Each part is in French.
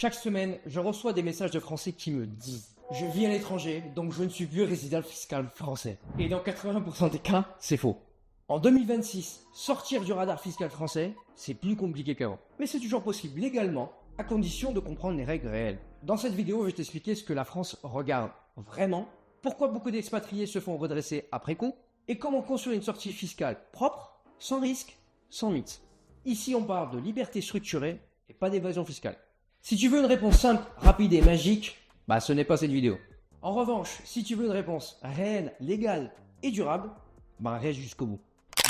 Chaque semaine, je reçois des messages de Français qui me disent « Je vis à l'étranger, donc je ne suis plus résident fiscal français. » Et dans 80% des cas, c'est faux. En 2026, sortir du radar fiscal français, c'est plus compliqué qu'avant. Mais c'est toujours possible légalement, à condition de comprendre les règles réelles. Dans cette vidéo, je vais t'expliquer ce que la France regarde vraiment, pourquoi beaucoup d'expatriés se font redresser après coup, et comment construire une sortie fiscale propre, sans risque, sans mythe. Ici, on parle de liberté structurée et pas d'évasion fiscale. Si tu veux une réponse simple, rapide et magique, ce n'est pas cette vidéo. En revanche, si tu veux une réponse réelle, légale et durable, reste jusqu'au bout.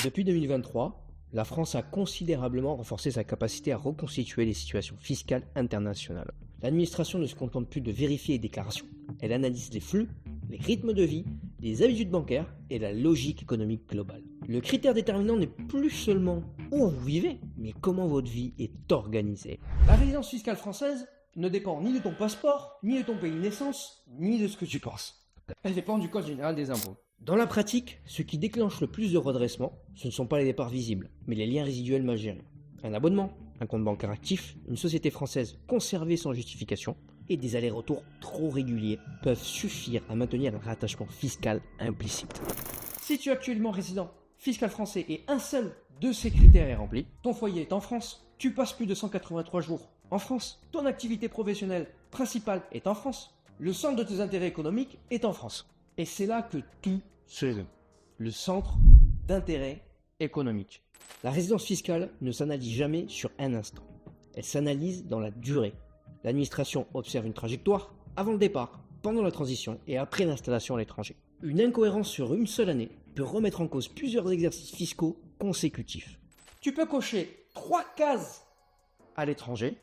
Depuis 2023, la France a considérablement renforcé sa capacité à reconstituer les situations fiscales internationales. L'administration ne se contente plus de vérifier les déclarations. Elle analyse les flux, les rythmes de vie, les habitudes bancaires et la logique économique globale. Le critère déterminant n'est plus seulement où vous vivez, mais comment votre vie est organisée. La résidence fiscale française ne dépend ni de ton passeport, ni de ton pays de naissance, ni de ce que tu penses. Elle dépend du Code général des impôts. Dans la pratique, ce qui déclenche le plus de redressement, ce ne sont pas les départs visibles, mais les liens résiduels mal gérés. Un abonnement, un compte bancaire actif, une société française conservée sans justification et des allers-retours trop réguliers peuvent suffire à maintenir un rattachement fiscal implicite. Si tu es actuellement résident fiscal français et un seul de ces critères est rempli, ton foyer est en France, tu passes plus de 183 jours en France, ton activité professionnelle principale est en France, le centre de tes intérêts économiques est en France. Et c'est là que tout se résume. Le centre d'intérêt économique. La résidence fiscale ne s'analyse jamais sur un instant. Elle s'analyse dans la durée. L'administration observe une trajectoire avant le départ, pendant la transition et après l'installation à l'étranger. Une incohérence sur une seule année peut remettre en cause plusieurs exercices fiscaux consécutifs. Tu peux cocher 3 cases à l'étranger,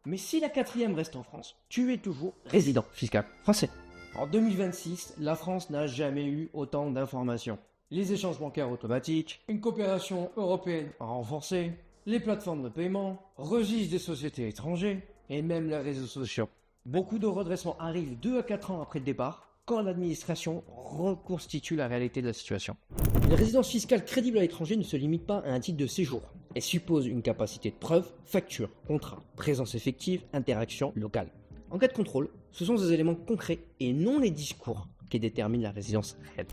mais si la 4e reste en France, tu es toujours résident fiscal français. En 2026, la France n'a jamais eu autant d'informations. Les échanges bancaires automatiques, une coopération européenne renforcée, les plateformes de paiement, registre des sociétés étrangères et même les réseaux sociaux. Beaucoup de redressements arrivent 2 à 4 ans après le départ, quand l'administration reconstitue la réalité de la situation. Une résidence fiscale crédible à l'étranger ne se limite pas à un titre de séjour. Elle suppose une capacité de preuve, facture, contrat, présence effective, interaction locale. En cas de contrôle, ce sont des éléments concrets et non les discours qui déterminent la résidence réelle.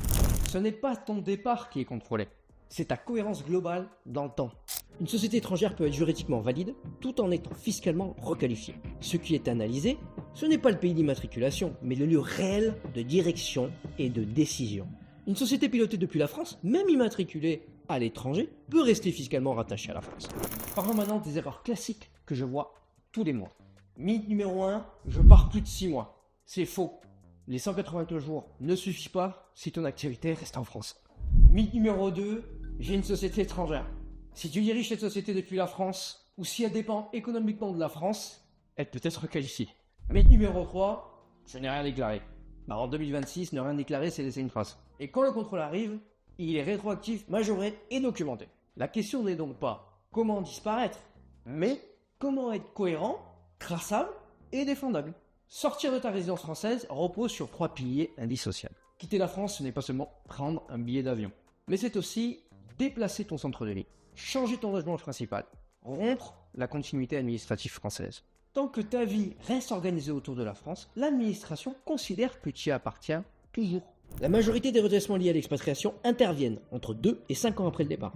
Ce n'est pas ton départ qui est contrôlé, c'est ta cohérence globale dans le temps. Une société étrangère peut être juridiquement valide tout en étant fiscalement requalifiée. Ce qui est analysé, ce n'est pas le pays d'immatriculation, mais le lieu réel de direction et de décision. Une société pilotée depuis la France, même immatriculée à l'étranger, peut rester fiscalement rattachée à la France. Parlons maintenant des erreurs classiques que je vois tous les mois. Mythe numéro 1, je pars plus de 6 mois. C'est faux. Les 182 jours ne suffisent pas si ton activité reste en France. Mythe numéro 2, j'ai une société étrangère. Si tu diriges cette société depuis la France, ou si elle dépend économiquement de la France, elle peut être requalifiée. Mythe numéro 3, je n'ai rien déclaré. En 2026, ne rien déclarer, c'est laisser une trace. Et quand le contrôle arrive, il est rétroactif, majoré et documenté. La question n'est donc pas comment disparaître, mais comment être cohérent, traçable et défendable. Sortir de ta résidence française repose sur 3 piliers indissociables. Quitter la France, ce n'est pas seulement prendre un billet d'avion, mais c'est aussi déplacer ton centre de vie, changer ton logement principal, rompre la continuité administrative française. Tant que ta vie reste organisée autour de la France, l'administration considère que tu y appartiens toujours. La majorité des redressements liés à l'expatriation interviennent entre 2 et 5 ans après le départ.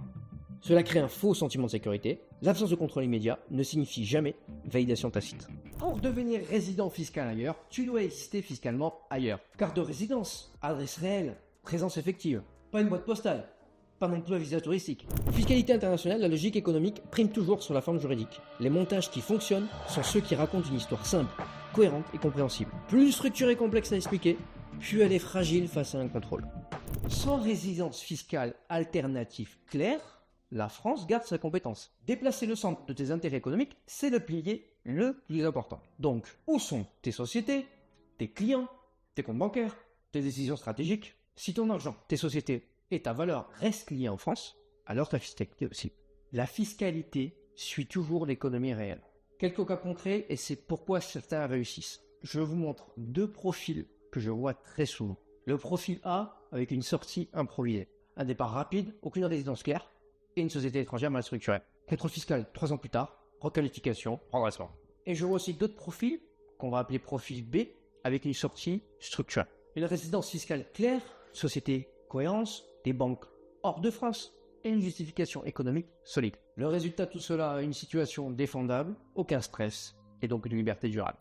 Cela crée un faux sentiment de sécurité. L'absence de contrôle immédiat ne signifie jamais validation tacite. Pour devenir résident fiscal ailleurs, tu dois exister fiscalement ailleurs. Carte de résidence, adresse réelle, présence effective. Pas une boîte postale, pas non plus un visa touristique. En fiscalité internationale, la logique économique prime toujours sur la forme juridique. Les montages qui fonctionnent sont ceux qui racontent une histoire simple, cohérente et compréhensible. Plus une structure est complexe à expliquer, plus elle est fragile face à un contrôle. Sans résidence fiscale alternative claire, la France garde sa compétence. Déplacer le centre de tes intérêts économiques, c'est le pilier le plus important. Donc, où sont tes sociétés, tes clients, tes comptes bancaires, tes décisions stratégiques? Si ton argent, tes sociétés et ta valeur restent liés en France, alors ta fiscalité aussi. La fiscalité suit toujours l'économie réelle. Quelques cas concrets et c'est pourquoi certains réussissent. Je vous montre 2 profils que je vois très souvent. Le profil A avec une sortie improvisée. Un départ rapide, aucune résidence claire, et une société étrangère mal structurée. Contrôle fiscal 3 ans plus tard, requalification, redressement. Et j'aurai aussi d'autres profils, qu'on va appeler profil B, avec une sortie structurée. Une résidence fiscale claire, société cohérence, des banques hors de France et une justification économique solide. Le résultat de tout cela, une situation défendable, aucun stress et donc une liberté durable.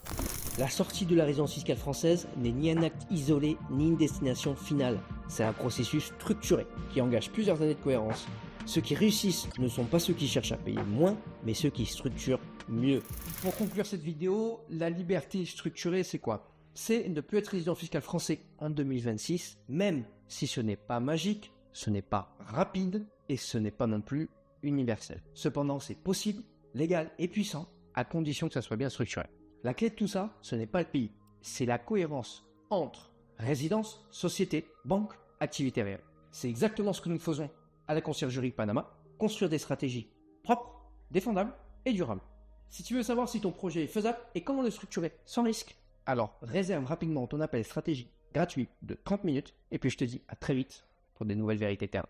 La sortie de la résidence fiscale française n'est ni un acte isolé ni une destination finale. C'est un processus structuré qui engage plusieurs années de cohérence. Ceux qui réussissent ne sont pas ceux qui cherchent à payer moins, mais ceux qui structurent mieux. Pour conclure cette vidéo, la liberté structurée, c'est quoi? C'est ne plus être résident fiscal français en 2026, même si ce n'est pas magique, ce n'est pas rapide et ce n'est pas non plus universel. Cependant, c'est possible, légal et puissant, à condition que ça soit bien structuré. La clé de tout ça, ce n'est pas le pays, c'est la cohérence entre résidence, société, banque, activité réelle. C'est exactement ce que nous faisons à la Conciergerie Panama, construire des stratégies propres, défendables et durables. Si tu veux savoir si ton projet est faisable et comment le structurer sans risque, alors réserve rapidement ton appel stratégie gratuit de 30 minutes et puis je te dis à très vite pour des nouvelles vérités terrain.